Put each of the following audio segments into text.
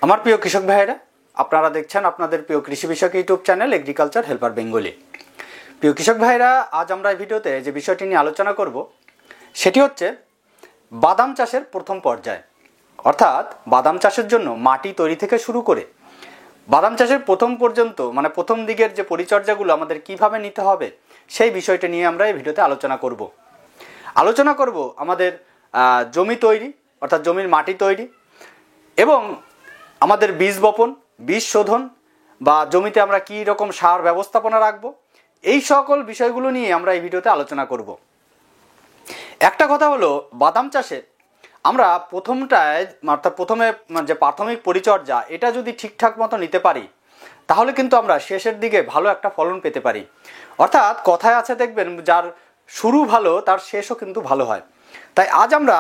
আমার প্রিয় কৃষক ভাইয়েরা, আপনারা দেখছেন আপনাদের প্রিয় কৃষি বিষয়ক YouTube channel agriculture helper Bengali. প্রিয় কৃষক ভাইয়েরা, আজ আমরা এই ভিডিওতে যে বিষয়টি নিয়ে আলোচনা করব সেটি হচ্ছে বাদাম চাষের প্রথম পর্যায়, অর্থাৎ বাদাম চাষের জন্য মাটি তৈরি থেকে শুরু করে বাদাম চাষের প্রথম পর্যন্ত প্রথম দিকের যে পরিচর্যাগুলো আমাদের কিভাবে নিতে হবে সেই বিষয়টি নিয়ে আমরা এই ভিডিওতে আলোচনা করব আমাদের জমি তৈরি অর্থাৎ জমির মাটি তৈরি এবং আমাদের বীজ বপন, বীজ শোধন বা জমিতে আমরা কী রকম সার ব্যবস্থাপনা রাখবো, এই সকল বিষয়গুলো নিয়ে আমরা এই ভিডিওতে আলোচনা করব। একটা কথা হলো, বাদাম চাষে আমরা প্রথমে যে প্রাথমিক পরিচর্যা এটা যদি ঠিকঠাক মতো নিতে পারি তাহলে কিন্তু আমরা শেষের দিকে ভালো একটা ফলন পেতে পারি। অর্থাৎ কথায় আছে দেখবেন, যার শুরু ভালো তার শেষও কিন্তু ভালো হয়। তাই আজ আমরা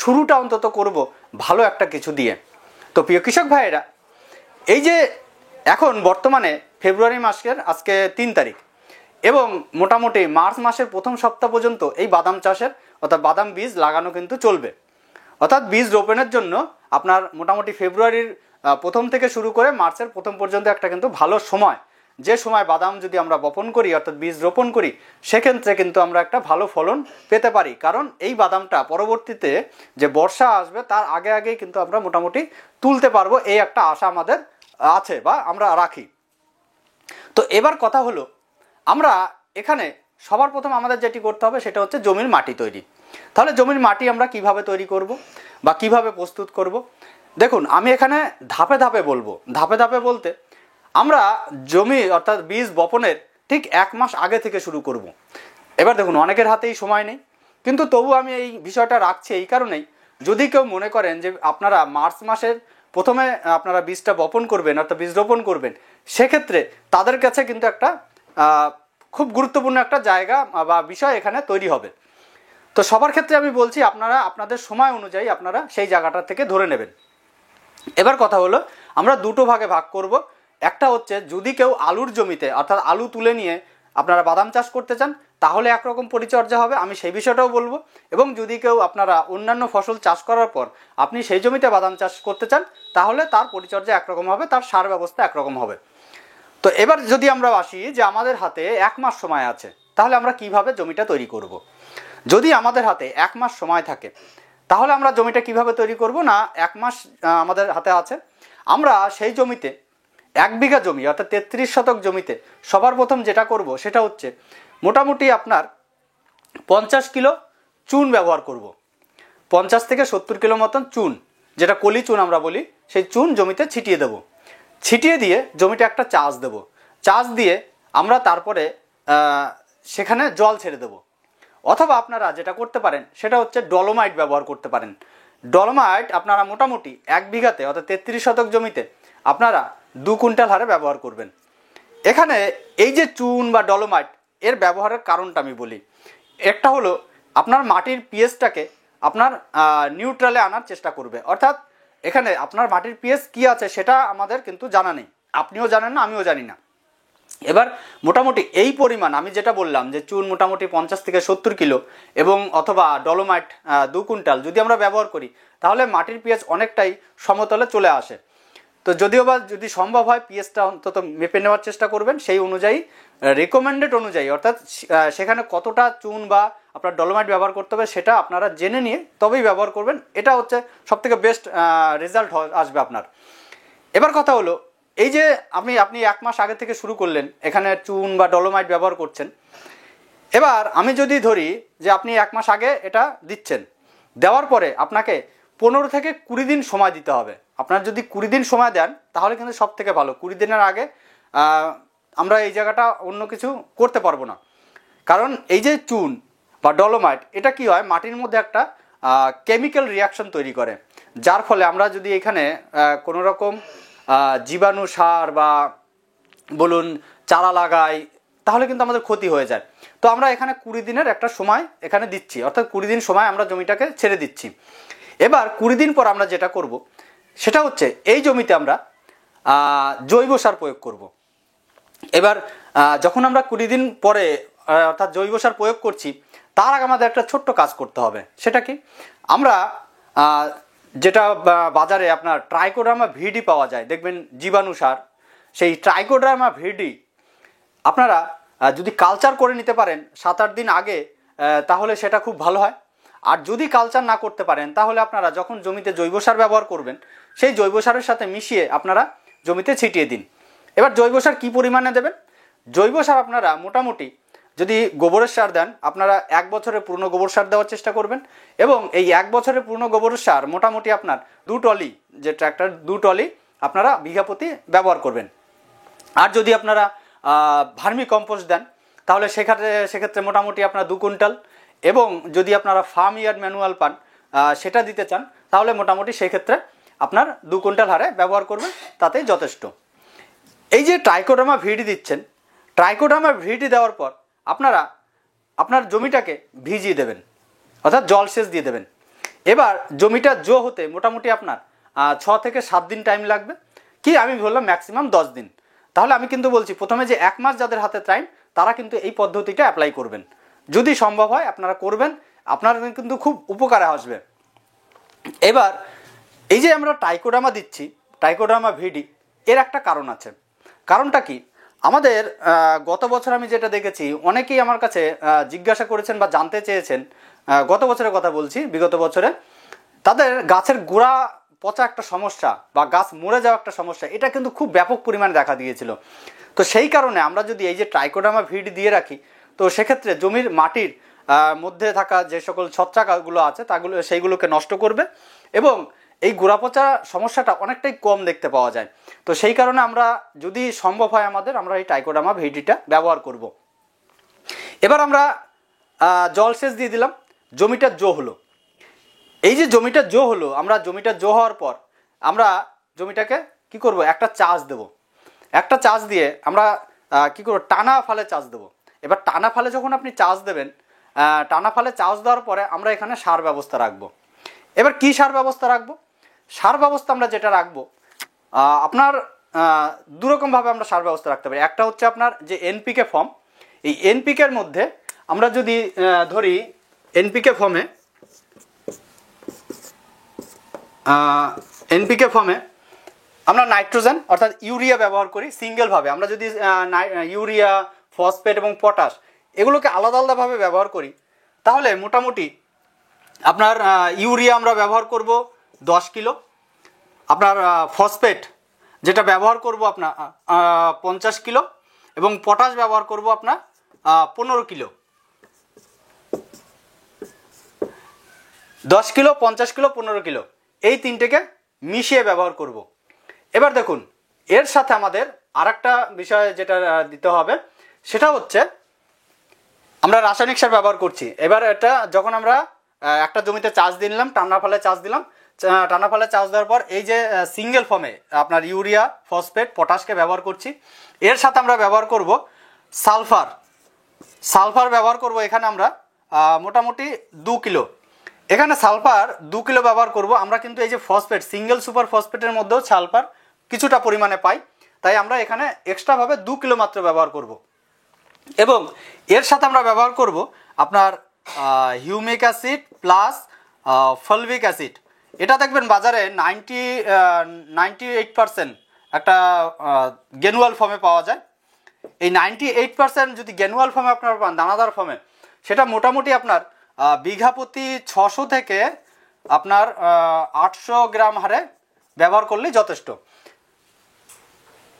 শুরুটা অন্তত করব ভালো একটা কিছু দিয়ে। তো প্রিয় কৃষক ভাইয়েরা, এই যে এখন বর্তমানে ফেব্রুয়ারি মাসের আজকে 3 তারিখ এবং মোটামুটি মার্চ মাসের প্রথম সপ্তাহ পর্যন্ত এই বাদাম চাষের অর্থাৎ বাদাম বীজ লাগানো কিন্তু চলবে। অর্থাৎ বীজ রোপণের জন্য আপনার মোটামুটি ফেব্রুয়ারির প্রথম থেকে শুরু করে মার্চের প্রথম পর্যন্ত একটা কিন্তু ভালো সময়, যে সময় বাদাম যদি আমরা বপন করি অর্থাৎ বীজ রোপণ করি সেক্ষেত্রে কিন্তু আমরা একটা ভালো ফলন পেতে পারি। কারণ এই বাদামটা পরবর্তীতে যে বর্ষা আসবে তার আগেই কিন্তু আমরা মোটামুটি তুলতে পারবো, এই একটা আশা আমাদের আছে বা আমরা রাখি। তো এবার কথা হলো, আমরা এখানে সবার প্রথম আমাদের যেটি করতে হবে সেটা হচ্ছে জমির মাটি তৈরি। তাহলে জমির মাটি আমরা কিভাবে তৈরি করব বা কিভাবে প্রস্তুত করব, দেখুন আমি এখানে ধাপে ধাপে বলবো। ধাপে ধাপে বলতে আমরা জমি অর্থাৎ বীজ বপনের ঠিক 1 মাস আগে থেকে শুরু করব। এবার দেখুন, অনেকের হাতেই সময় নেই, কিন্তু তবু আমি এই বিষয়টা রাখছি এই কারণেই, যদি কেউ মনে করেন যে আপনারা মার্চ মাসের প্রথমে আপনারা বীজটা বপন করবেন অর্থাৎ বীজ রোপণ করবেন, সেক্ষেত্রে তাদের কাছে কিন্তু একটা খুব গুরুত্বপূর্ণ একটা জায়গা বা বিষয় এখানে তৈরি হবে। তো সবার ক্ষেত্রে আমি বলছি, আপনারা আপনাদের সময় অনুযায়ী আপনারা সেই জায়গাটা থেকে ধরে নেবেন। এবার কথা হলো, আমরা দুটো ভাগে ভাগ করব। একটা হচ্ছে যদি কেউ আলুর জমিতে অর্থাৎ আলু তুলে নিয়ে আপনারা বাদাম চাষ করতে চান তাহলে একরকম পরিচর্যা হবে, আমি সেই বিষয়টাও বলবো। এবং যদি কেউ আপনারা অন্যান্য ফসল চাষ করার পর আপনি সেই জমিতে বাদাম চাষ করতে চান তাহলে তার পরিচর্যা একরকম হবে, তার সার ব্যবস্থা একরকম হবে। তো এবার যদি আমরা আসি যে আমাদের হাতে 1 মাস সময় আছে, তাহলে আমরা কিভাবে জমিটা তৈরি করব। যদি আমাদের হাতে 1 মাস সময় থাকে তাহলে আমরা জমিটা কিভাবে তৈরি করব না, 1 মাস আমাদের হাতে আছে, আমরা সেই জমিতে 1 বিঘা জমি অর্থাৎ 33 শতক জমিতে সবার প্রথম যেটা করব সেটা হচ্ছে মোটামুটি আপনার 50 কিলো চুন ব্যবহার করব। 50 থেকে 70 কিলো মতন চুন, যেটা কলি চুন আমরা বলি, সেই চুন জমিতে ছিটিয়ে দেব। ছিটিয়ে দিয়ে জমিটা একটা চাষ দেব। চাষ দিয়ে আমরা তারপরে সেখানে জল ছেড়ে দেব। অথবা আপনারা যেটা করতে পারেন সেটা হচ্ছে ডলোমাইট ব্যবহার করতে পারেন। ডলোমাইট আপনারা মোটামুটি 1 বিঘাতে অর্থাৎ 33 শতক জমিতে আপনারা 2 কুইন্টাল হারে ব্যবহার করবেন। এখানে এই যে চুন বা ডলোমাইট এর ব্যবহারের কারণটা আমি বলি। একটা হলো, আপনার মাটির পিএইচটাকে আপনার নিউট্রালে আনার চেষ্টা করবে। অর্থাৎ এখানে আপনার মাটির পিএইচ কী আছে সেটা আমাদের কিন্তু জানা নেই, আপনিও জানেন না, আমিও জানি না। এবার মোটামুটি এই পরিমাণ আমি যেটা বললাম যে চুন মোটামুটি 50 থেকে 70 কিলো এবং অথবা ডলোমাইট 2 কুইন্টাল যদি আমরা ব্যবহার করি তাহলে মাটির পিএইচ অনেকটাই সমতলে চলে আসে। তো যদিও বা যদি সম্ভব হয় পিএইচটা অন্তত মেপে নেওয়ার চেষ্টা করবেন, সেই অনুযায়ী রেকমেন্ডেড অনুযায়ী, অর্থাৎ সেখানে কতটা চুন বা আপনার ডলোমাইট ব্যবহার করতে হবে সেটা আপনারা জেনে নিয়ে তবেই ব্যবহার করবেন। এটা হচ্ছে সবথেকে বেস্ট রেজাল্ট আসবে আপনার। এবার কথা হলো, এই যে আপনি 1 মাস আগে থেকে শুরু করলেন, এখানে চুন বা ডলোমাইট ব্যবহার করছেন। এবার আমি যদি ধরি যে আপনি 1 মাস আগে এটা দিচ্ছেন, দেওয়ার পরে আপনাকে 15 থেকে 20 দিন সময় দিতে হবে। আপনার যদি 20 দিন সময় দেন তাহলে কিন্তু সব থেকে ভালো। 20 দিনের আগে আমরা এই জায়গাটা অন্য কিছু করতে পারবো না। কারণ এই যে চুন বা ডলোমাইট এটা কি হয়, মাটির মধ্যে একটা কেমিক্যাল রিয়াকশন তৈরি করে, যার ফলে আমরা যদি এখানে কোনো রকম জীবাণু সার বা বলুন চারা লাগাই তাহলে কিন্তু আমাদের ক্ষতি হয়ে যায়। তো আমরা এখানে 20 দিনের একটা সময় এখানে দিচ্ছি, অর্থাৎ 20 দিন সময় আমরা জমিটাকে ছেড়ে দিচ্ছি। এবার 20 দিন পর আমরা যেটা করব সেটা হচ্ছে এই জমিতে আমরা জৈব সার প্রয়োগ করব। এবার যখন আমরা 20 দিন পরে অর্থাৎ জৈব সার প্রয়োগ করছি তার আগে আমাদের একটা ছোট্ট কাজ করতে হবে। সেটা কি, আমরা যেটা বাজারে আপনার ট্রাইকোডার্মা ভিডি পাওয়া যায়, দেখবেন জীবাণু সার, সেই ট্রাইকোডার্মা ভিডি আপনারা যদি কালচার করে নিতে পারেন 7-8 দিন আগে, তাহলে সেটা খুব ভালো হয়। আর যদি কালচার না করতে পারেন তাহলে আপনারা যখন জমিতে জৈব সার ব্যবহার করবেন সেই জৈব সারের সাথে মিশিয়ে আপনারা জমিতে ছিটিয়ে দিন। এবার জৈব সার কী পরিমাণে দেবেন? জৈব সার আপনারা মোটামুটি যদি গোবরের সার দেন, আপনারা 1 বছরের পুরনো গোবর সার দেওয়ার চেষ্টা করবেন, এবং এই 1 বছরের পুরনো গোবরের সার মোটামুটি আপনার 2 ট্রলি, যে ট্র্যাক্টর 2 ট্রলি আপনারা বিঘা প্রতি ব্যবহার করবেন। আর যদি আপনারা ভার্মি কম্পোস্ট দেন তাহলে সেক্ষেত্রে মোটামুটি আপনার 2 কুইন্টাল, এবং যদি আপনারা ফার্ম ইয়ার্ড ম্যানুয়াল পান সেটা দিতে চান তাহলে মোটামুটি সেক্ষেত্রে আপনার 2 কুইন্টাল হারে ব্যবহার করবেন, তাতেই যথেষ্ট। এই যে ট্রাইকোডার্মা ভিডি দিচ্ছেন, ট্রাইকোডার্মা ভিডি দেওয়ার পর আপনারা আপনার জমিটাকে ভিজিয়ে দেবেন, অর্থাৎ জলসেচ দিয়ে দেবেন। এবার জমিটা জো হতে মোটামুটি আপনার 6 থেকে 7 দিন টাইম লাগবে, কি আমি বললাম ম্যাক্সিমাম 10 দিন। তাহলে আমি কিন্তু বলছি প্রথমে যে 1 মাস যাদের হাতে টাইম তারা কিন্তু এই পদ্ধতিটা অ্যাপ্লাই করবেন, যদি সম্ভব হয় আপনারা করবেন, আপনারা কিন্তু খুব উপকারে আসবে। এবার এই যে আমরা ট্রাইকোডার্মা দিচ্ছি, ট্রাইকোডার্মা ভিডি, এর একটা কারণ আছে। কারণটা কি? আমাদের গত বছর আমি যেটা দেখেছি, অনেকেই আমার কাছে জিজ্ঞাসা করেছেন বা জানতে চেয়েছেন, গত বছরের কথা বলছি, বিগত বছরে তাদের গাছের গোড়া পচা একটা সমস্যা বা গাছ মরে যাওয়া একটা সমস্যা, এটা কিন্তু খুব ব্যাপক পরিমাণে দেখা দিয়েছিল। তো সেই কারণে আমরা যদি এই যে ট্রাইকোডার্মা ভিডি দিয়ে রাখি, তো সেক্ষেত্রে জমির মাটির মধ্যে থাকা যে সকল ছত্রাকগুলো আছে সেইগুলোকে নষ্ট করবে, এবং এই গোড়া পচা সমস্যাটা অনেকটাই কম দেখতে পাওয়া যায়। তো সেই কারণে আমরা যদি সম্ভব হয় আমরা এই ট্রাইকোডার্মা ভিডিটা ব্যবহার করব। এবার আমরা জলসেচ দিয়ে দিলাম, জমিটা জো হলো। এই যে জমিটা জো হলো, আমরা জমিটা জো হওয়ার পর আমরা জমিটাকে কি করব? একটা চাষ দেব। একটা চাষ দিয়ে আমরা কি করব? টানা ফালে চাষ দেব। এবার টানা ফালে যখন আপনি চাষ দেবেন, টানা ফালে চাষ দেওয়ার পরে আমরা এখানে সার ব্যবস্থা রাখবো। এবার কি সার ব্যবস্থা রাখবো? সার ব্যবস্থা আমরা যেটা রাখবো, আপনার 2 রকমভাবে আমরা সার ব্যবস্থা রাখতে পারি। একটা হচ্ছে আপনার যে এনপিকে ফর্ম, এই এনপিকের মধ্যে আমরা যদি ধরি এনপিকে ফর্মে আমরা নাইট্রোজেন অর্থাৎ ইউরিয়া ব্যবহার করি সিঙ্গেলভাবে। আমরা যদি ইউরিয়া, ফসফেট এবং পটাশ এগুলোকে আলাদা আলাদাভাবে ব্যবহার করি, তাহলে মোটামুটি আপনার ইউরিয়া আমরা ব্যবহার করব 10 কিলো, আপনার ফসফেট যেটা ব্যবহার করব আপনার 50 কিলো, এবং পটাশ ব্যবহার করব আপনার 15 কিলো। 10 কিলো, 50 কিলো, 15 কিলো, এই 3টেকে মিশিয়ে ব্যবহার করব। এবার দেখুন, এর সাথে আমাদের আরেকটা বিষয় যেটা দিতে হবে, সেটা হচ্ছে আমরা রাসায়নিক সার ব্যবহার করছি। এবার এটা যখন আমরা একটা জমিতে চাষ দিলাম, টানা ফালে চাষ দিলাম, টানা ফালে চাষ দেওয়ার পর এই যে সিঙ্গেল ফর্মে আপনার ইউরিয়া, ফসফেট, পটাশকে ব্যবহার করছি, এর সাথে আমরা ব্যবহার করব সালফার ব্যবহার করব। এখানে আমরা মোটামুটি 2 কিলো, এখানে সালফার 2 কিলো ব্যবহার করব। আমরা কিন্তু এই যে ফসফেট, সিঙ্গেল সুপার ফসফেটের মধ্যেও সালফার কিছুটা পরিমাণে পাই, তাই আমরা এখানে এক্সট্রাভাবে 2 কিলো মাত্র ব্যবহার করব। এবং এর সাথে আমরা ব্যবহার করব আপনার humic acid plus fulvic acid. এটা দেখবেন বাজারে 98% একটা গ্যানুয়াল ফর্মে পাওয়া যায়। এই 98% যদি গ্যানুয়াল ফর্মে আপনারা পান, দানাদার ফর্মে, সেটা মোটামুটি আপনার বিঘা প্রতি 600 থেকে আপনার 800 গ্রাম হারে ব্যবহার করলেই যথেষ্ট।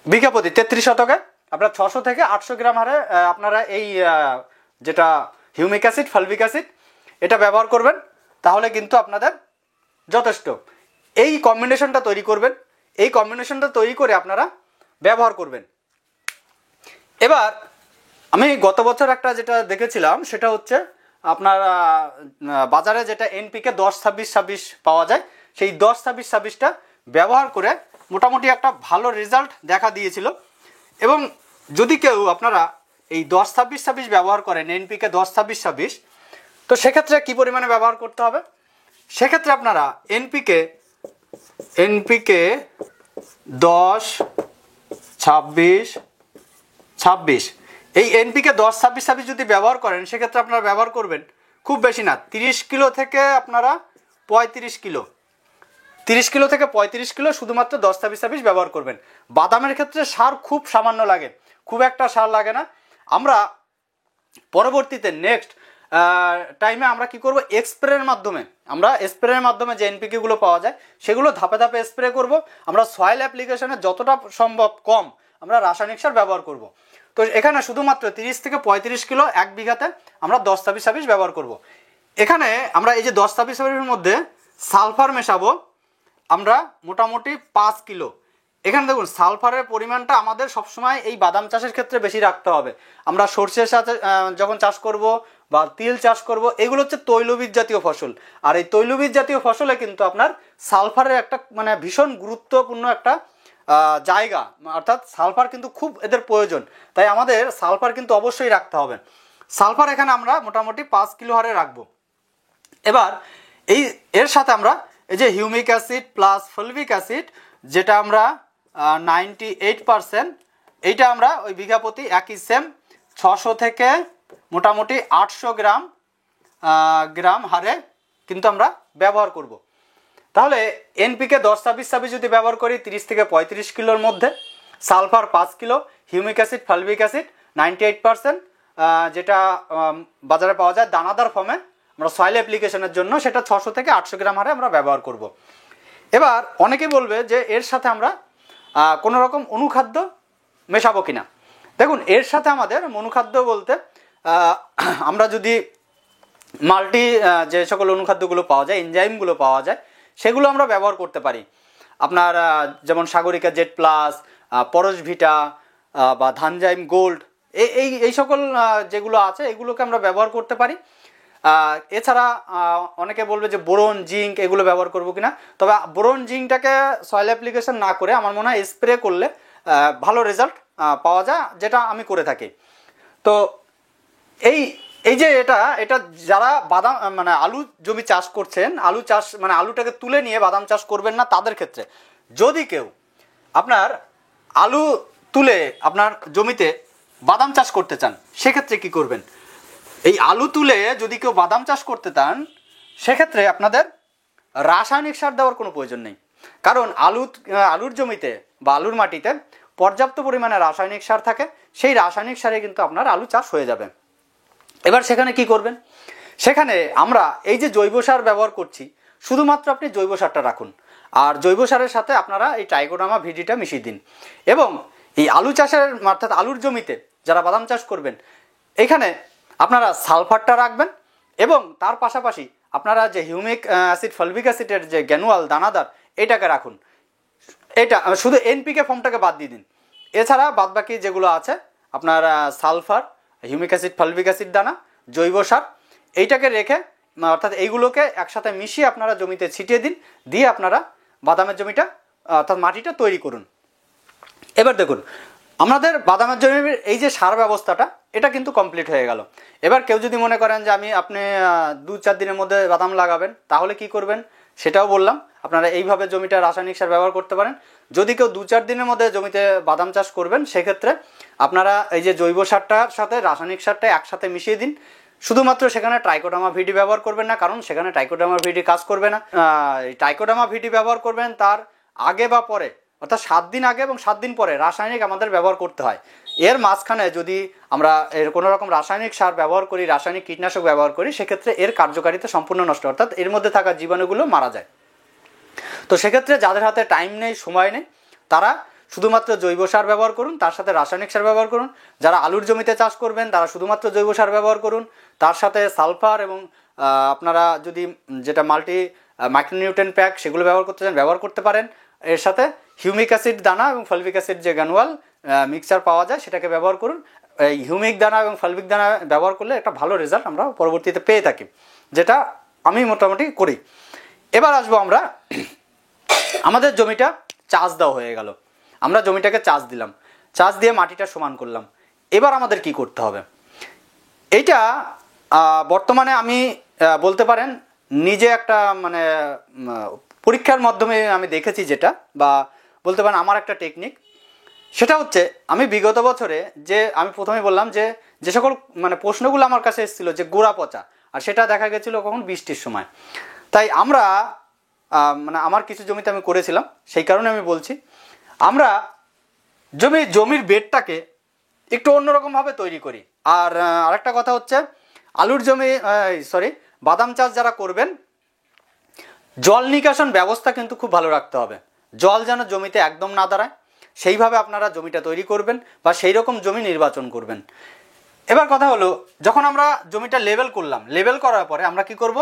বিঘা প্রতি 33 শতকে আপনার 600 থেকে 800 গ্রাম হারে আপনারা এই যেটা হিউমিক অ্যাসিড, ফলভিক অ্যাসিড, এটা ব্যবহার করবেন, তাহলে কিন্তু আপনাদের যথেষ্ট। এই কম্বিনেশনটা তৈরি করবেন, এই কম্বিনেশনটা তৈরি করে আপনারা ব্যবহার করবেন। এবার আমি গত বছর একটা যেটা দেখেছিলাম, সেটা হচ্ছে আপনার বাজারে যেটা এনপিকে 10-26-26 পাওয়া যায়, সেই 10-26-26টা ব্যবহার করে মোটামুটি একটা ভালো রেজাল্ট দেখা দিয়েছিল। এবং যদি কেউ আপনারা এই 10-26-26 ব্যবহার করেন, এনপিকে 10-26-26, তো সেক্ষেত্রে কী পরিমাণে ব্যবহার করতে হবে? সেক্ষেত্রে আপনারা এনপিকে 10-26-26, এই এনপিকে 10-26-26 যদি ব্যবহার করেন, সেক্ষেত্রে আপনারা ব্যবহার করবেন খুব বেশি না, 30 কিলো থেকে আপনারা 35 কিলো, 30 কিলো থেকে 35 কিলো শুধুমাত্র 10-26 ব্যবহার করবেন। বাদামের ক্ষেত্রে সার খুব সামান্য লাগে, খুব একটা সার লাগে না। আমরা পরবর্তীতে নেক্সট টাইমে আমরা কি করব, স্প্রের মাধ্যমে যে এনপিকে গুলো পাওয়া যায় সেগুলো ধাপে ধাপে স্প্রে করব। আমরা সয়েল অ্যাপ্লিকেশনে যতটা সম্ভব কম আমরা রাসায়নিক সার ব্যবহার করব। তো এখানে শুধুমাত্র 30 থেকে 35 কিলো 1 বিঘাতে আমরা 10-26 ব্যবহার করব। এখানে আমরা এই যে 10-26-এর মধ্যে সালফার মেশাবো আমরা মোটামুটি 5 কিলো। এখানে দেখুন সালফারের পরিমাণটা আমাদের সবসময় এই বাদাম চাষের ক্ষেত্রে বেশি রাখতে হবে। আমরা সর্ষের সাথে যখন চাষ করব বা তিল চাষ করব, এগুলো হচ্ছে তৈলবীজ জাতীয় ফসল। আর এই তৈলবীজ জাতীয় ফসলে কিন্তু আপনার সালফারের একটা মানে ভীষণ গুরুত্বপূর্ণ একটা জায়গা, অর্থাৎ সালফার কিন্তু খুব এদের প্রয়োজন। তাই আমাদের সালফার কিন্তু অবশ্যই রাখতে হবে। সালফার এখানে আমরা মোটামুটি 5 কিলো হারে রাখবো। এবার এর সাথে আমরা এই যে humic acid plus fulvic acid, যেটা আমরা 98%, এইটা আমরা ওই বিঘা প্রতি একই সেম 600 থেকে মোটামুটি 800 গ্রাম হারে কিন্তু আমরা ব্যবহার করব। তাহলে এনপিকে 10-26 যদি ব্যবহার করি 30 থেকে 35 কিলোর মধ্যে, sulphur 5 kilo, humic acid fulvic acid 98%, যেটা বাজারে পাওয়া যায় দানাদার ফর্মে, আমরা সয়েল অ্যাপ্লিকেশনের জন্য সেটা 600 থেকে 800 গ্রাম হারে আমরা ব্যবহার করব। এবার অনেকে বলবে যে এর সাথে আমরা কোনো রকম অনুখাদ্য মেশাবো কিনা। দেখুন এর সাথে আমাদের অনুখাদ্য বলতে আমরা যদি মাল্টি যে সকল অনুখাদ্যগুলো পাওয়া যায়, এনজাইমগুলো পাওয়া যায়, সেগুলো আমরা ব্যবহার করতে পারি। আপনার যেমন সাগরিকা জেড প্লাস, পরশভিটা বা ধানজাইম গোল্ড, এই সকল যেগুলো আছে এগুলোকে আমরা ব্যবহার করতে পারি। এছাড়া অনেকে বলবে যে বোরন জিঙ্ক এগুলো ব্যবহার করবো কিনা। তবে বোরন জিঙ্কটাকে সয়েল অ্যাপ্লিকেশন না করে আমার মনে হয় স্প্রে করলে ভালো রেজাল্ট পাওয়া যায়, যেটা আমি করে থাকি। তো এই যে এটা যারা বাদাম মানে আলু জমি চাষ করছেন, আলু চাষ মানে আলুটাকে তুলে নিয়ে বাদাম চাষ করবেন না তাদের ক্ষেত্রে, যদি কেউ আপনার আলু তুলে আপনার জমিতে বাদাম চাষ করতে চান সেক্ষেত্রে কি করবেন। এই আলু তুলে যদি কেউ বাদাম চাষ করতে চান সেক্ষেত্রে আপনাদের রাসায়নিক সার দেওয়ার কোনো প্রয়োজন নেই। কারণ আলুর জমিতে বা আলুর মাটিতে পর্যাপ্ত পরিমাণে রাসায়নিক সার থাকে, সেই রাসায়নিক সারে কিন্তু আপনার আলু চাষ হয়ে যাবে। এবার সেখানে কি করবেন, সেখানে আমরা এই যে জৈব সার ব্যবহার করছি, শুধুমাত্র আপনি জৈব সারটা রাখুন, আর জৈব সারের সাথে আপনারা এই ট্রাইকোডার্মা ভিডিটা মিশিয়ে দিন। এবং এই আলু চাষের অর্থাৎ আলুর জমিতে যারা বাদাম চাষ করবেন এখানে আপনারা সালফারটা রাখবেন, এবং তার পাশাপাশি আপনারা যে হিউমিক অ্যাসিড ফলভিক অ্যাসিডের যে গ্যানুয়াল দানাদার এটাকে রাখুন। এটা শুধু এনপিকে ফর্মটাকে বাদ দিয়ে দিন। এছাড়া বাদবাকি যেগুলো আছে আপনার sulphur, humic acid fulvic acid দানা, জৈব সার, এইটাকে রেখে অর্থাৎ এইগুলোকে একসাথে মিশিয়ে আপনারা জমিতে ছিটিয়ে দিন, দিয়ে আপনারা বাদামের জমিটা অর্থাৎ মাটিটা তৈরি করুন। এবার দেখুন আমাদের বাদামের জমির এই যে সার ব্যবস্থাটা এটা কিন্তু কমপ্লিট হয়ে গেল। এবার কেউ যদি মনে করেন যে আপনি 2-4 দিনের মধ্যে বাদাম লাগাবেন, তাহলে কি করবেন সেটাও বললাম। আপনারা এইভাবে জমিটা রাসায়নিক সার ব্যবহার করতে পারেন। যদি কেউ 2-4 দিনের মধ্যে জমিতে বাদাম চাষ করবেন সেক্ষেত্রে আপনারা এই যে জৈব সারটার সাথে রাসায়নিক সারটা একসাথে মিশিয়ে দিন। শুধুমাত্র সেখানে ট্রাইকোডার্মা ভিডি ব্যবহার করবেন না, কারণ সেখানে ট্রাইকোডার্মা ভিডি কাজ করবে না। ট্রাইকোডার্মা ভিডি ব্যবহার করবেন তার আগে বা পরে, অর্থাৎ 7 দিন আগে এবং 7 দিন পরে রাসায়নিক আমাদের ব্যবহার করতে হয়। এর মাঝখানে যদি আমরা এর কোনো রকম রাসায়নিক সার ব্যবহার করি, রাসায়নিক কীটনাশক ব্যবহার করি, সেক্ষেত্রে এর কার্যকারিতা সম্পূর্ণ নষ্ট, অর্থাৎ এর মধ্যে থাকা জীবাণুগুলো মারা যায়। তো সেক্ষেত্রে যাদের হাতে টাইম নেই, সময় নেই, তারা শুধুমাত্র জৈব সার ব্যবহার করুন, তার সাথে রাসায়নিক সার ব্যবহার করুন। যারা আলুর জমিতে চাষ করবেন তারা শুধুমাত্র জৈব সার ব্যবহার করুন, তার সাথে সালফার এবং আপনারা যদি যেটা মাল্টি মাইক্রোনিউট্রিয়েন্ট প্যাক সেগুলো ব্যবহার করতে চান ব্যবহার করতে পারেন। এর সাথে হিউমিক অ্যাসিড দানা এবং ফলভিক অ্যাসিড যে গ্যানুয়াল মিক্সচার পাওয়া যায় সেটাকে ব্যবহার করুন। এই হিউমিক দানা এবং ফলভিক দানা ব্যবহার করলে একটা ভালো রেজাল্ট আমরা পরবর্তীতে পেয়ে থাকি, যেটা আমি মোটামুটি করি। এবার আসবো আমরা, আমাদের জমিটা চাষ দেওয়া হয়ে গেল, আমরা জমিটাকে চাষ দিলাম, চাষ দিয়ে মাটিটা সমান করলাম। এবার আমাদের কি করতে হবে, এইটা বর্তমানে আমি বলতে পারেন নিজে একটা মানে পরীক্ষার মাধ্যমে আমি দেখেছি, যেটা বা বলতে পারেন আমার একটা টেকনিক। সেটা হচ্ছে আমি বিগত বছরে আমি প্রথমে বললাম যে সকল মানে প্রশ্নগুলো আমার কাছে এসেছিলো যে গোড়া পচা, আর সেটা দেখা গেছিলো কখন বৃষ্টির সময়। তাই আমরা মানে আমার কিছু জমিতে আমি করেছিলাম, সেই কারণে আমি বলছি। আমরা জমির বেডটাকে একটু অন্যরকমভাবে তৈরি করি। আর আরেকটা কথা হচ্ছে, আলুর জমি বাদাম চাষ যারা করবেন, জল নিকাশন ব্যবস্থা কিন্তু খুব ভালো রাখতে হবে। জল যেন জমিতে একদম না দাঁড়ায়, সেইভাবে আপনারা জমিটা তৈরি করবেন বা সেই রকম জমি নির্বাচন করবেন। এবার কথা হলো, যখন আমরা জমিটা লেবেল করলাম, লেবেল করার পরে আমরা কি করব,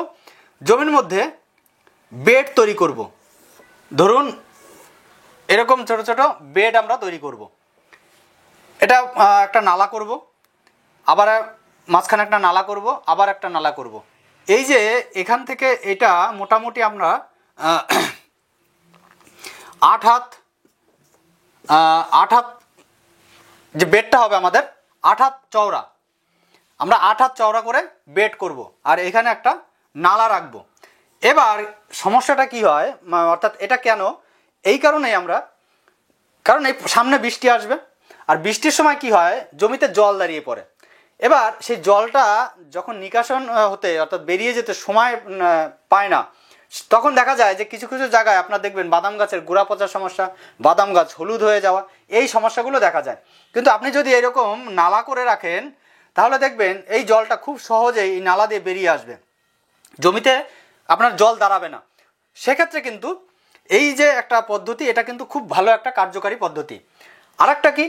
জমির মধ্যে বেড তৈরি করব। ধরুন এরকম ছোট ছোট বেড আমরা তৈরি করব। এটা একটা নালা করব, আবার মাঝখানে একটা নালা করব, আবার একটা নালা করব। এই যে এখান থেকে এটা মোটামুটি আমরা 8 হাত যে বেডটা হবে আমাদের 8 হাত চওড়া, আমরা 8 হাত চওড়া করে বেড করব, আর এখানে একটা নালা রাখবো। এবার সমস্যাটা কি হয়, অর্থাৎ এটা কেন, এই কারণেই কারণ এই সামনে বৃষ্টি আসবে, আর বৃষ্টির সময় কি হয়, জমিতে জল দাঁড়িয়ে পড়ে। এবার সেই জলটা যখন নিকাশন হতে অর্থাৎ বেরিয়ে যেতে সময় পায় না, তখন দেখা যায় যে কিছু কিছু জায়গায় আপনার দেখবেন বাদাম গাছের গোড়া পচার সমস্যা, বাদাম গাছ হলুদ হয়ে যাওয়া, এই সমস্যাগুলো দেখা যায়। কিন্তু আপনি যদি এরকম নালা করে রাখেন, তাহলে দেখবেন এই জলটা খুব সহজেই এই নালা দিয়ে বেরিয়ে আসবে, জমিতে আপনার জল দাঁড়াবে না। সেক্ষেত্রে কিন্তু এই যে একটা পদ্ধতি, এটা কিন্তু খুব ভালো একটা কার্যকারী পদ্ধতি। আর একটা কি,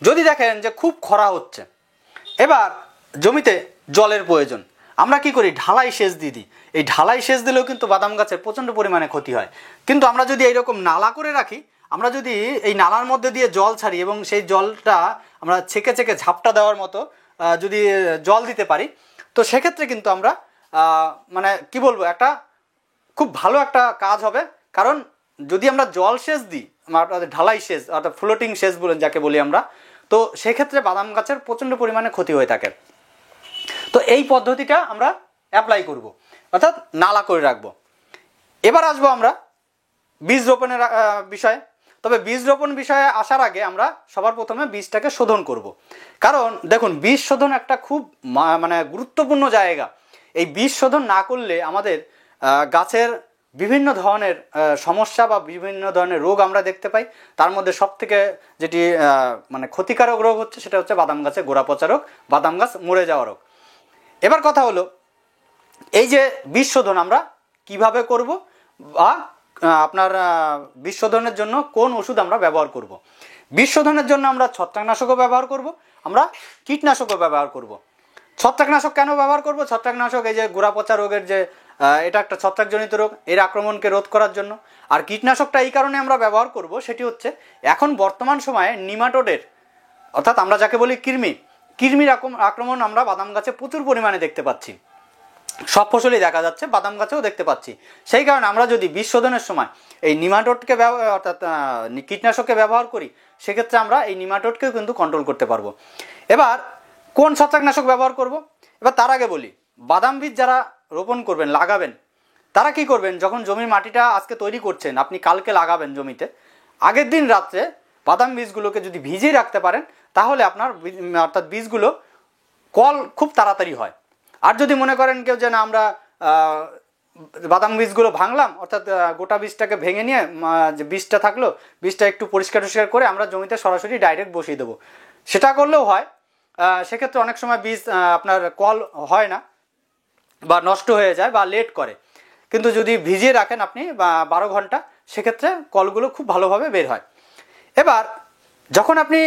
যদি দেখেন যে খুব খরা হচ্ছে, এবার জমিতে জলের প্রয়োজন, আমরা কি করি, ঢালাই সেচ দিয়ে দিই। এই ঢালাই সেচ দিলেও কিন্তু বাদাম গাছের প্রচণ্ড পরিমাণে ক্ষতি হয়। কিন্তু আমরা যদি এইরকম নালা করে রাখি, আমরা যদি এই নালার মধ্যে দিয়ে জল ছাড়ি এবং সেই জলটা আমরা ছেঁকে ছেঁকে ঝাপটা দেওয়ার মতো যদি জল দিতে পারি, তো সেক্ষেত্রে কিন্তু আমরা মানে কি বলবো, একটা খুব ভালো একটা কাজ হবে। কারণ যদি আমরা জল সেচ দিই, ঢালাই সেচ অর্থাৎ ফ্লোটিং সেচ বলেন যাকে বলি আমরা, তো সেক্ষেত্রে বাদাম গাছের প্রচণ্ড পরিমাণে ক্ষতি হয়ে থাকে। তো এই পদ্ধতিটা আমরা অ্যাপ্লাই করব, অর্থাৎ নালা করে রাখবো। এবার আসবো আমরা বীজ রোপণের বিষয়ে। তবে বীজ রোপণ বিষয়ে আসার আগে আমরা সবার প্রথমে বীজটাকে শোধন করব। কারণ দেখুন, বীজ শোধন একটা খুব মানে গুরুত্বপূর্ণ জায়গা। এই বীজ শোধন না করলে আমাদের গাছের বিভিন্ন ধরনের সমস্যা বা বিভিন্ন ধরনের রোগ আমরা দেখতে পাই। তার মধ্যে সবথেকে যেটি মানে ক্ষতিকারক রোগ হচ্ছে, সেটা হচ্ছে বাদাম গাছে গোড়া পচা রোগ, বাদাম গাছ মরে যাওয়া রোগ। এবার কথা হলো, এই যে বীজ শোধন আমরা কিভাবে করব বা আপনার বীজ শোধনের জন্য কোন ওষুধ আমরা ব্যবহার করব। বীজ শোধনের জন্য আমরা ছত্রাকনাশকও ব্যবহার করব, আমরা কীটনাশকও ব্যবহার করব। ছত্রাকনাশক কেন ব্যবহার করব? ছত্রাকনাশক এই যে গোড়া পচা রোগের যে এটা একটা ছত্রাকজনিত রোগ, এর আক্রমণকে রোধ করার জন্য। আর কীটনাশকটা এই কারণে আমরা ব্যবহার করব, সেটি হচ্ছে এখন বর্তমান সময়ে নিমাটোডের অর্থাৎ আমরা যাকে বলি কৃমির আক্রমণ আমরা বাদাম গাছে প্রচুর পরিমাণে দেখতে পাচ্ছি। সব ফসলই দেখা যাচ্ছে, বাদাম গাছেও দেখতে পাচ্ছি। সেই কারণে আমরা যদি বীজ শোধনের সময় এই নিমাটোডকে অর্থাৎ কীটনাশককে ব্যবহার করি, সেক্ষেত্রে আমরা এই নিমাটোডকেও কিন্তু কন্ট্রোল করতে পারবো। এবার কোন ছত্রাকনাশক ব্যবহার করব? এবার তার আগে বলি, বাদাম বীজ যারা রোপণ করবেন, লাগাবেন, তারা কি করবেন, যখন জমির মাটিটা আজকে তৈরি করছেন, আপনি কালকে লাগাবেন জমিতে, আগের দিন রাত্রে বাদাম বীজগুলোকে যদি ভিজিয়ে রাখতে পারেন, তাহলে আপনার অর্থাৎ বীজগুলো কল খুব তাড়াতাড়ি হয়। আর যদি মনে করেন কেউ যে না, আমরা বাদাম বীজগুলো ভাঙলাম, অর্থাৎ গোটা বীজটাকে ভেঙে নিয়ে যে বীজটা থাকলো, বীজটা একটু পরিষ্কার করে আমরা জমিতে সরাসরি ডাইরেক্ট বসিয়ে দেবো, সেটা করলেও হয়। সেক্ষেত্রে অনেক সময় বীজ আপনার কল হয় না বা নষ্ট হয়ে যায় বা লেট করে। কিন্তু যদি ভিজিয়ে রাখেন আপনি বা 12 ঘন্টা, সেক্ষেত্রে কলগুলো খুব ভালোভাবে বের হয়। এবার যখন আপনি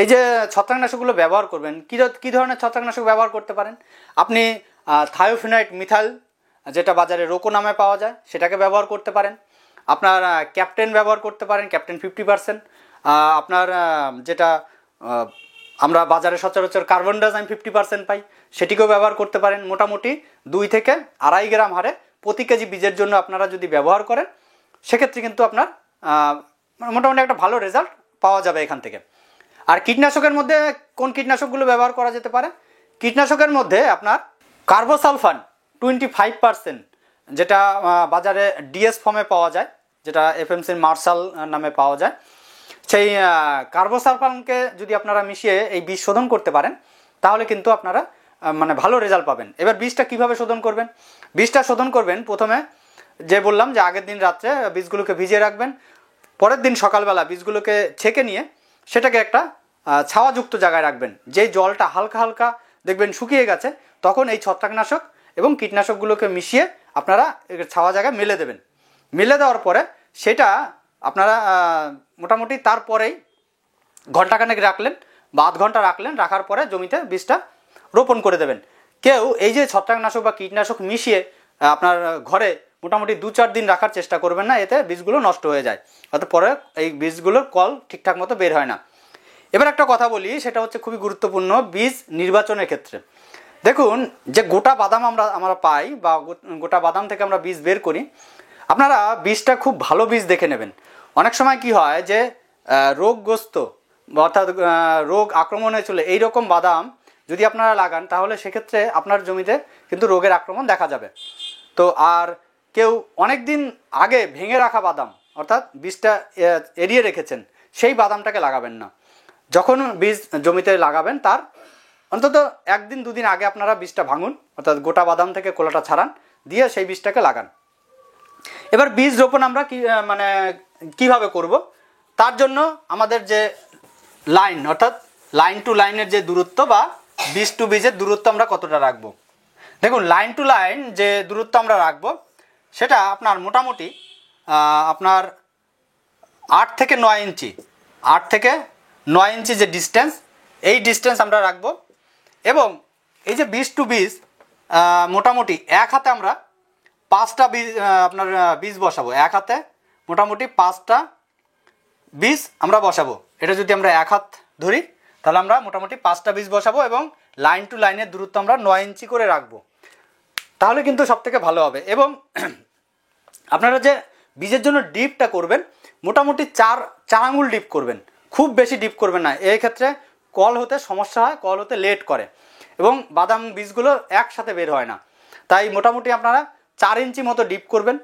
এই যে ছত্রাকনাশকগুলো ব্যবহার করবেন, কী ধরনের ছত্রাকনাশক ব্যবহার করতে পারেন? আপনি থায়োফিনাইট মিথাইল, যেটা বাজারে রোকো নামে পাওয়া যায়, সেটাকে ব্যবহার করতে পারেন। আপনার ক্যাপ্টেন ব্যবহার করতে পারেন, ক্যাপ্টেন 50%। আপনার যেটা আমরা বাজারে সচরাচর কার্বনডাজিম 50% পাই, সেটিকেও ব্যবহার করতে পারেন। মোটামুটি 2 থেকে 2.5 গ্রাম হারে প্রতি কেজি বীজের জন্য আপনারা যদি ব্যবহার করেন, সেক্ষেত্রে কিন্তু আপনার মোটামুটি একটা ভালো রেজাল্ট পাওয়া যাবে এখান থেকে। আর কীটনাশকের মধ্যে কোন কীটনাশকগুলো ব্যবহার করা যেতে পারে? কীটনাশকের মধ্যে আপনার কার্বোসালফান 25%, যেটা বাজারে ডিএস ফর্মে পাওয়া যায়, যেটা এফএমসির মার্শাল নামে পাওয়া যায়, সেই কার্বোসালফানকে যদি আপনারা মিশিয়ে এই বীজ শোধন করতে পারেন, তাহলে কিন্তু আপনারা মানে ভালো রেজাল্ট পাবেন। এবার বীজটা কিভাবে শোধন করবেন? বীজটা শোধন করবেন প্রথমে যে বললাম যে আগের দিন রাত্রে বীজগুলোকে ভিজিয়ে রাখবেন, পরের দিন সকালবেলা বীজগুলোকে ছেঁকে নিয়ে সেটাকে একটা ছাওয়াযুক্ত জায়গায় রাখবেন। যেই জলটা হালকা হালকা দেখবেন শুকিয়ে গেছে, তখন এই ছত্রাকনাশক এবং কীটনাশকগুলোকে মিশিয়ে আপনারা ছাওয়া জায়গায় মেলে দেবেন। মেলে দেওয়ার পরে সেটা আপনারা মোটামুটি তারপরেই ঘন্টাখানেক রাখলেন বা আধ ঘন্টা রাখলেন, রাখার পরে জমিতে বীজটা রোপণ করে দেবেন। কেউ এই যে ছত্রাকনাশক বা কীটনাশক মিশিয়ে আপনার ঘরে মোটামুটি 2-4 দিন রাখার চেষ্টা করবেন না, এতে বীজগুলো নষ্ট হয়ে যায়, অর্থাৎ পরে এই বীজগুলোর কল ঠিকঠাক মতো বের হয় না। এবার একটা কথা বলি, সেটা হচ্ছে খুবই গুরুত্বপূর্ণ বীজ নির্বাচনের ক্ষেত্রে। দেখুন, যে গোটা বাদাম আমরা পাই বা গোটা বাদাম থেকে আমরা বীজ বের করি, আপনারা বীজটা খুব ভালো বীজ দেখে নেবেন। অনেক সময় কি হয় যে রোগগ্রস্ত অর্থাৎ রোগ আক্রমণ হয়েছিল এইরকম বাদাম যদি আপনারা লাগান, তাহলে সেক্ষেত্রে আপনার জমিতে কিন্তু রোগের আক্রমণ দেখা যাবে। তো আর কেউ অনেক দিন আগে ভেঙে রাখা বাদাম অর্থাৎ বীজটা এড়িয়ে রেখেছেন, সেই বাদামটাকে লাগাবেন না। যখন বীজ জমিতে লাগাবেন তার অন্তত 1-2 দিন আগে আপনারা বীজটা ভাঙুন, অর্থাৎ গোটা বাদাম থেকে কোলাটা ছাড়ান, দিয়ে সেই বীজটাকে লাগান। এবার বীজ রোপণ আমরা কিভাবে করব, তার জন্য আমাদের যে লাইন অর্থাৎ লাইন টু লাইনের যে দূরত্ব বা বীজ টু বীজের দূরত্ব আমরা কতটা রাখবো। দেখুন, লাইন টু লাইন যে দূরত্ব আমরা রাখবো সেটা আপনার মোটামুটি আপনার 8 থেকে 9 ইঞ্চি, 8 থেকে 9 ইঞ্চি যে ডিস্টেন্স, এই ডিস্টেন্স আমরা রাখবো। এবং এই যে বীজ টু বীজ মোটামুটি এক হাতে আমরা 5টা বীজ আপনার বীজ বসাবো, এক হাতে মোটামুটি 5টা বীজ আমরা বসাবো। এটা যদি আমরা এক হাত ধরি তাহলে আমরা মোটামুটি 5টা বীজ বসাবো এবং লাইন টু লাইনের দূরত্ব আমরা 9 ইঞ্চি করে রাখবো, তাহলে কিন্তু সব থেকে ভালো হবে। এবং আপনারা যে বীজের জন্য ডিপটা করবেন মোটামুটি 4 আঙুল ডিপ করবেন, খুব বেশি ডিপ করবেন না, এই ক্ষেত্রে কল হতে সমস্যা হয়, কল হতে লেট করে এবং বাদাম বীজগুলো একসাথে বের হয় না। তাই মোটামুটি আপনারা 4 ইঞ্চি মতো ডিপ করবেন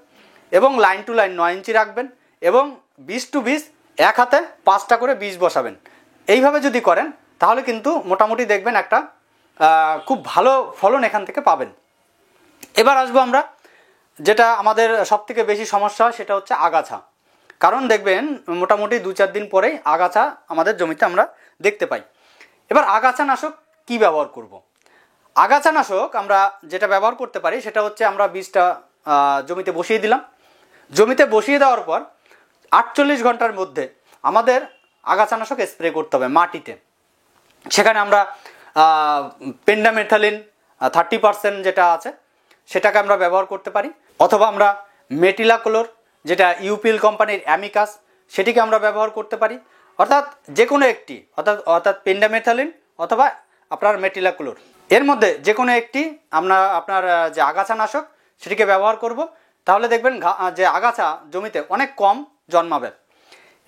এবং লাইন টু লাইন 9 ইঞ্চি রাখবেন এবং বীজ টু বীজ এক হাতে 5টা করে বীজ বসাবেন। এইভাবে যদি করেন তাহলে কিন্তু মোটামুটি দেখবেন একটা খুব ভালো ফলন এখান থেকে পাবেন। এবার আসবো আমরা যেটা আমাদের সবথেকে বেশি সমস্যা হয়, সেটা হচ্ছে আগাছা। কারণ দেখবেন মোটামুটি 2-4 দিন পরেই আগাছা আমাদের জমিতে আমরা দেখতে পাই। এবার আগাছানাশক কি ব্যবহার করব। আগাছানাশক আমরা যেটা ব্যবহার করতে পারি সেটা হচ্ছে আমরা বীজটা জমিতে বসিয়ে দিলাম, জমিতে বসিয়ে দেওয়ার পর 48 ঘন্টার মধ্যে আমাদের আগাছানাশক স্প্রে করতে হবে মাটিতে। সেখানে আমরা পেন্ডামেথালিন 30% যেটা আছে সেটাকে আমরা ব্যবহার করতে পারি, অথবা আমরা মেটিলাক্লোর যেটা ইউপিএল কোম্পানির অ্যামিকাস সেটিকে আমরা ব্যবহার করতে পারি। অর্থাৎ যে কোনো একটি অর্থাৎ পেন্ডামেথালিন অথবা আপনার মেটিলাক্লোর, এর মধ্যে যে কোনো একটি আপনার যে আগাছানাশক সেটিকে ব্যবহার করব, তাহলে দেখবেন যে আগাছা জমিতে অনেক কম জন্মাবে।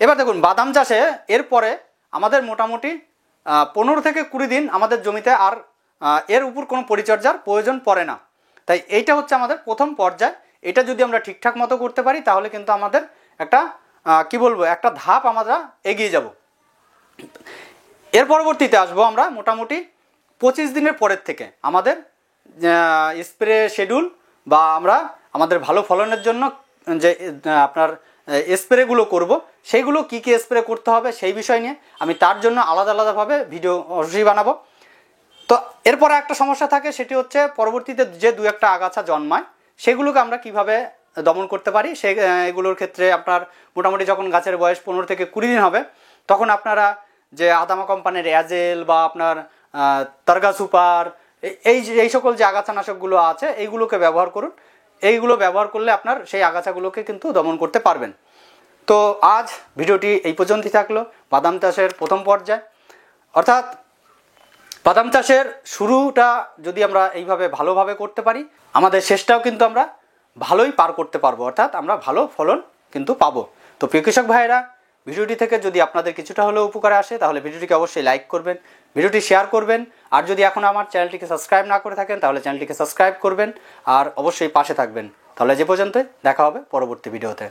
এবার দেখুন, বাদাম চাষে এরপরে আমাদের মোটামুটি 15 থেকে 20 দিন আমাদের জমিতে আর এর উপর কোনো পরিচর্যার প্রয়োজন পড়ে না। তাই এইটা হচ্ছে আমাদের প্রথম পর্যায়। এটা যদি আমরা ঠিকঠাক মতো করতে পারি তাহলে কিন্তু আমাদের একটা একটা ধাপ আমরা এগিয়ে যাব। এর পরবর্তীতে আসবো আমরা মোটামুটি 25 দিনের পরের থেকে আমাদের স্প্রে শিডিউল বা আমরা আমাদের ভালো ফলনের জন্য যে আপনার স্প্রেগুলো করব সেইগুলো কী কী স্প্রে করতে হবে সেই বিষয় নিয়ে আমি তার জন্য আলাদাভাবে ভিডিও অবশ্যই বানাবো। তো এরপরে একটা সমস্যা থাকে, সেটি হচ্ছে পরবর্তীতে যে 2-1টা আগাছা জন্মায় সেগুলোকে আমরা কিভাবে দমন করতে পারি। এগুলোর ক্ষেত্রে আপনার মোটামুটি যখন গাছের বয়স 15 থেকে 20 দিন হবে তখন আপনারা যে আদামা কোম্পানির অ্যাজেল বা আপনার তারগা সুপার এই সকল যে আগাছানাশকগুলো আছে এইগুলোকে ব্যবহার করুন। এইগুলো ব্যবহার করলে আপনার সেই আগাছাগুলোকে কিন্তু দমন করতে পারবেন। তো আজ ভিডিওটি এই পর্যন্তই থাকলো। বাদাম চাষের প্রথম পর্যায় অর্থাৎ বাদাম চাষের শুরুটা যদি আমরা এইভাবে ভালোভাবে করতে পারি আমাদের শেষটাও কিন্তু আমরা ভালোই পার করতে পারবো, অর্থাৎ আমরা ভালো ফলন কিন্তু পাবো। তো প্রিয় কৃষক ভাইয়েরা, ভিডিওটি থেকে যদি আপনাদের কিছুটা হলেও উপকারে আসে তাহলে ভিডিওটিকে অবশ্যই লাইক করবেন, ভিডিওটি শেয়ার করবেন, আর যদি এখন আমার চ্যানেলটিকে সাবস্ক্রাইব না করে থাকেন তাহলে চ্যানেলটিকে সাবস্ক্রাইব করবেন আর অবশ্যই পাশে থাকবেন। তাহলে যে পর্যন্ত দেখা হবে পরবর্তী ভিডিওতে।